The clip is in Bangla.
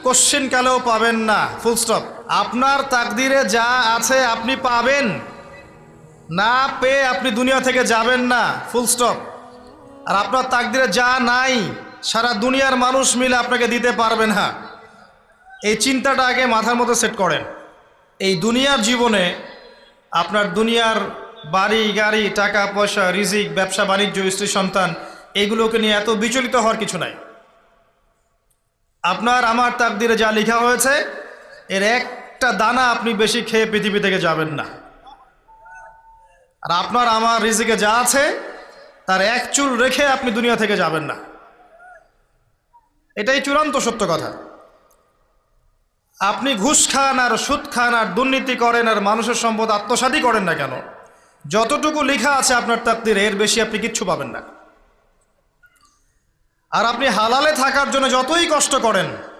কোশ্চেন কালেও পাবেন না, ফুল স্টপ। আপনার তাকদিরে যা আছে আপনি পাবেন, না পেয়ে আপনি দুনিয়া থেকে যাবেন না, ফুল স্টপ। আর আপনার তাকদিরে যা নাই সারা দুনিয়ার মানুষ মিলে আপনাকে দিতে পারবে না। এই চিন্তাটা আগে মাথার মধ্যে সেট করেন। এই দুনিয়ার জীবনে আপনার দুনিয়ার বাড়ি গাড়ি, টাকা পয়সা, রিজিক, ব্যবসা বাণিজ্য, স্ত্রী সন্তান, এগুলোকে নিয়ে এত বিচলিত হওয়ার কিছু নাই। আপনার আমার তাকদিরে যা লেখা হয়েছে এর একটা দানা আপনি বেশি খেয়ে পৃথিবী থেকে যাবেন না। আর আপনার আমার রিজিকে যা আছে তার এক চুল রেখে আপনি দুনিয়া থেকে যাবেন না। এটাই চূড়ান্ত সত্য কথা। আপনি ঘুষ খান আর সুদ খান আর দুর্নীতি করেন আর মানুষের সম্পদ আত্মসাৎই করেন না কেন, যতটুকু লেখা আছে আপনার তাকদিরে এর বেশি আপনি কিচ্ছু পাবেন না। আর আপনি হালালে থাকার জন্য যতই কষ্ট করেন